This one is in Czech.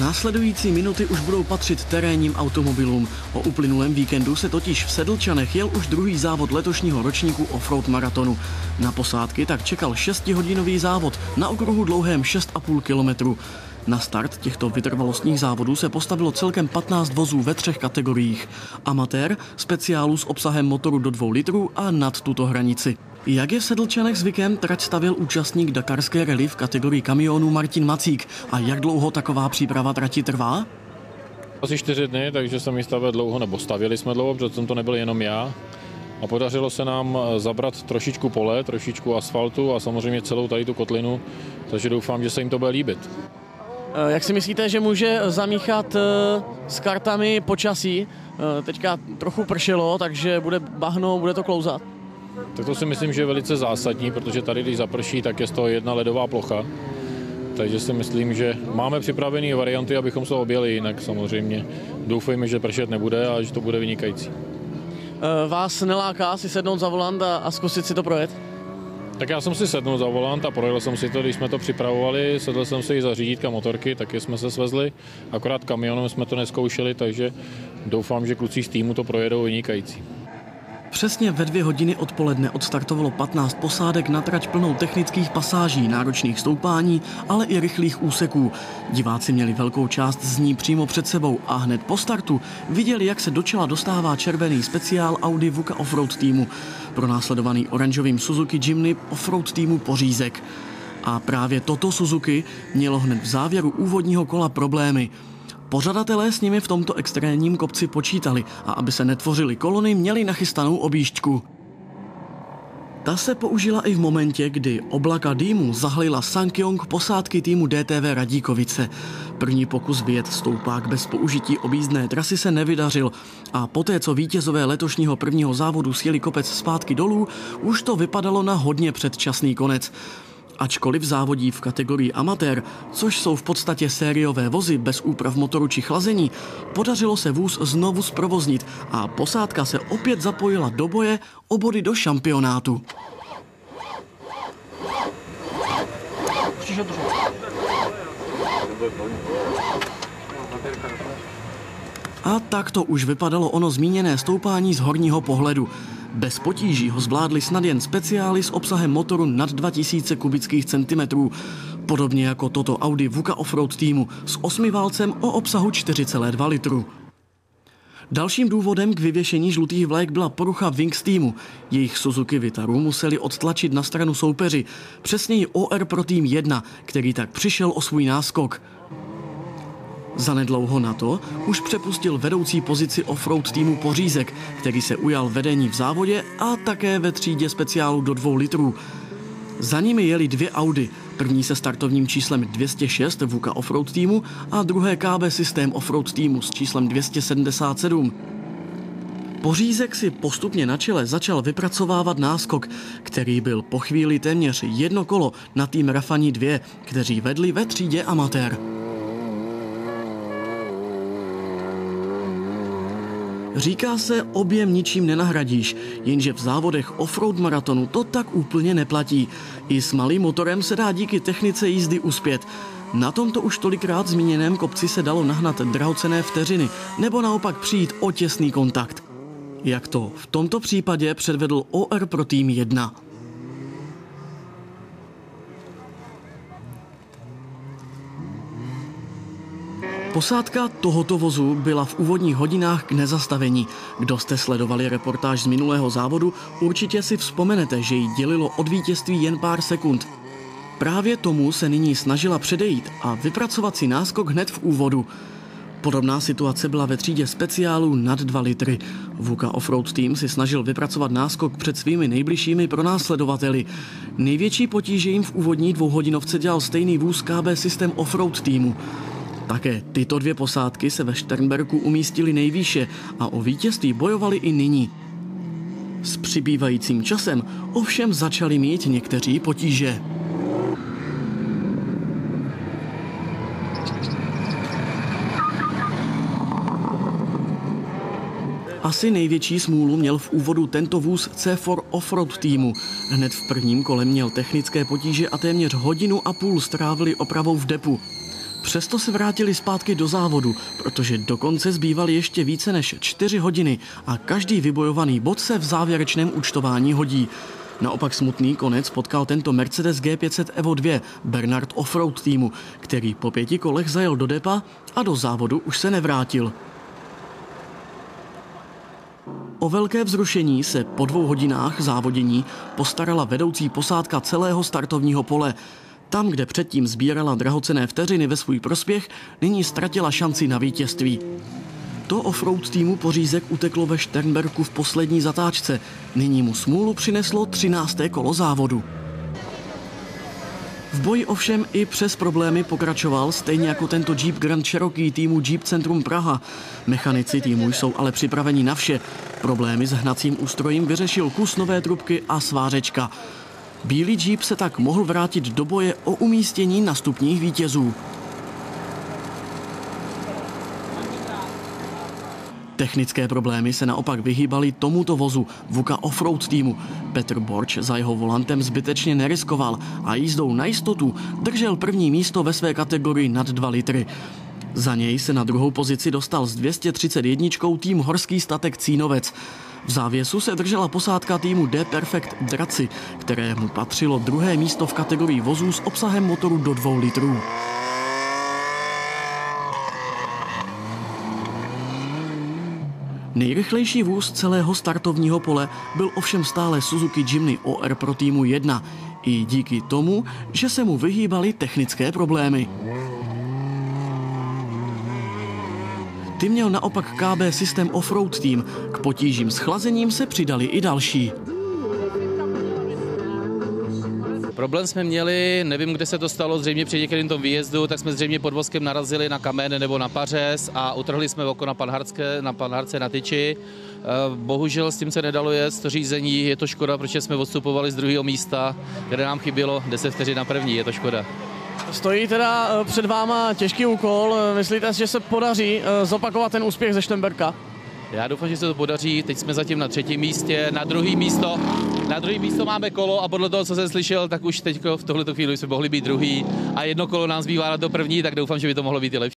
Následující minuty už budou patřit terénním automobilům. O uplynulém víkendu se totiž v Sedlčanech jel už druhý závod letošního ročníku offroad maratonu. Na posádky tak čekal 6hodinový závod na okruhu dlouhém 6,5 kilometru. Na start těchto vytrvalostních závodů se postavilo celkem 15 vozů ve 3 kategoriích. Amatér, speciálu s obsahem motoru do 2 litrů a nad tuto hranici. Jak je v Sedlčanech zvykem, trať stavěl účastník dakarské rally v kategorii kamionů Martin Macík. A jak dlouho taková příprava trati trvá? Asi 4 dny, takže jsem ji stavěl dlouho, nebo stavili jsme dlouho, protože jsem to nebyl jenom já. A podařilo se nám zabrat trošičku pole, trošičku asfaltu a samozřejmě celou tady tu kotlinu, takže doufám, že se jim to bude líbit. Jak si myslíte, že může zamíchat s kartami počasí? Teďka trochu pršelo, takže bude bahno, bude to klouzat? Tak to si myslím, že je velice zásadní, protože tady, když zaprší, tak je z toho jedna ledová plocha. Takže si myslím, že máme připravené varianty, abychom se objeli, jinak samozřejmě doufejme, že pršet nebude a že to bude vynikající. Vás neláká si sednout za volant a zkusit si to projet? Tak já jsem si sednul za volant a projel jsem si to, když jsme to připravovali, sedl jsem si i za řídítka motorky, taky jsme se svezli, akorát kamionem jsme to nezkoušeli, takže doufám, že kluci z týmu to projedou vynikající. Přesně ve 2 hodiny odpoledne odstartovalo 15 posádek na trať plnou technických pasáží, náročných stoupání, ale i rychlých úseků. Diváci měli velkou část z ní přímo před sebou a hned po startu viděli, jak se do čela dostává červený speciál Audi VUCA Offroad týmu, pronásledovaný oranžovým Suzuki Jimny Offroad týmu Pořízek. A právě toto Suzuki mělo hned v závěru úvodního kola problémy. Pořadatelé s nimi v tomto extrémním kopci počítali a aby se netvořily kolony, měli nachystanou objížďku. Ta se použila i v momentě, kdy oblaka dýmu zahlila Sankyong posádky týmu DTV Radíkovice. První pokus vyjet stoupák bez použití objízdné trasy se nevydařil a poté, co vítězové letošního prvního závodu sjeli kopec zpátky dolů, už to vypadalo na hodně předčasný konec. Ačkoliv závodí v kategorii amatér, což jsou v podstatě sériové vozy bez úprav motoru či chlazení, podařilo se vůz znovu zprovoznit a posádka se opět zapojila do boje o body do šampionátu. A tak to už vypadalo ono zmíněné stoupání z horního pohledu. Bez potíží ho zvládli snad jen speciály s obsahem motoru nad 2000 kubických centimetrů, podobně jako toto Audi VUCA Offroad týmu s 8válcem o obsahu 4,2 litru. Dalším důvodem k vyvěšení žlutých vlajek byla porucha Wings týmu. Jejich Suzuki Vitaru museli odtlačit na stranu soupeři, přesněji OR pro tým 1, který tak přišel o svůj náskok. Zanedlouho na to už přepustil vedoucí pozici offroad týmu Pořízek, který se ujal vedení v závodě a také ve třídě speciálu do 2 litrů. Za nimi jeli 2 Audi, první se startovním číslem 206 VUCA Offroad týmu a druhé KB Systém Offroad týmu s číslem 277. Pořízek si postupně na čele začal vypracovávat náskok, který byl po chvíli téměř jedno kolo na tým Rafani 2, kteří vedli ve třídě amatér. Říká se, objem ničím nenahradíš, jenže v závodech offroad maratonu to tak úplně neplatí. I s malým motorem se dá díky technice jízdy uspět. Na tomto už tolikrát zmíněném kopci se dalo nahnat drahocenné vteřiny, nebo naopak přijít o těsný kontakt. Jak to v tomto případě předvedl OR pro tým 1. Posádka tohoto vozu byla v úvodních hodinách k nezastavení. Kdo jste sledovali reportáž z minulého závodu, určitě si vzpomenete, že jí dělilo od vítězství jen pár sekund. Právě tomu se nyní snažila předejít a vypracovat si náskok hned v úvodu. Podobná situace byla ve třídě speciálů nad 2 litry. VUCA Offroad tým si snažil vypracovat náskok před svými nejbližšími pronásledovateli. Největší potíže jim v úvodní 2hodinovce dělal stejný vůz KB Systém Offroad týmu. Také tyto 2 posádky se ve Šternberku umístily nejvýše a o vítězství bojovali i nyní. S přibývajícím časem ovšem začali mít někteří potíže. Asi největší smůlu měl v úvodu tento vůz C4 Offroad týmu. Hned v prvním kole měl technické potíže a téměř 1,5 hodiny strávili opravou v depu. Přesto se vrátili zpátky do závodu, protože do konce zbývaly ještě více než 4 hodiny a každý vybojovaný bod se v závěrečném účtování hodí. Naopak smutný konec potkal tento Mercedes G500 Evo 2 Bernard Offroad týmu, který po 5 kolech zajel do depa a do závodu už se nevrátil. O velké vzrušení se po 2 hodinách závodění postarala vedoucí posádka celého startovního pole. Tam, kde předtím sbírala drahocenné vteřiny ve svůj prospěch, nyní ztratila šanci na vítězství. To offroad týmu pořízek uteklo ve Šternberku v poslední zatáčce. Nyní mu smůlu přineslo 13. kolo závodu. V boji ovšem i přes problémy pokračoval, stejně jako tento Jeep Grand Cherokee týmu Jeep Centrum Praha. Mechanici týmu jsou ale připraveni na vše. Problémy s hnacím ústrojím vyřešil kus nové trubky a svářečka. Bílý Jeep se tak mohl vrátit do boje o umístění na stupních vítězů. Technické problémy se naopak vyhýbaly tomuto vozu VUCA Offroad týmu. Petr Borč za jeho volantem zbytečně neriskoval a jízdou na jistotu držel první místo ve své kategorii nad 2 litry. Za něj se na druhou pozici dostal s 231 tým Horský statek Cínovec. V závěsu se držela posádka týmu D-Perfect Draci, kterému patřilo 2. místo v kategorii vozů s obsahem motoru do 2 litrů. Nejrychlejší vůz celého startovního pole byl ovšem stále Suzuki Jimny OR pro týmu 1. I díky tomu, že se mu vyhýbaly technické problémy. Ty měl naopak KB System Offroad tým. K potížím s chlazením se přidali i další. Problém jsme měli, nevím, kde se to stalo, zřejmě při některém tom výjezdu, tak jsme zřejmě pod vozkem narazili na kamen nebo na pařez a utrhli jsme oko na Panharce na tyči. Bohužel s tím se nedalo jet, to řízení, je to škoda, protože jsme odstupovali z 2. místa, kde nám chybělo 10 vteřin na první, je to škoda. Stojí teda před váma těžký úkol, myslíte, že se podaří zopakovat ten úspěch ze Šternberka? Já doufám, že se to podaří, teď jsme zatím na 3. místě, na druhé místo máme kolo a podle toho, co jsem slyšel, tak už teď v tohleto chvíli jsme mohli být druhý a 1 kolo nám zbývá na to první, tak doufám, že by to mohlo být i lepší.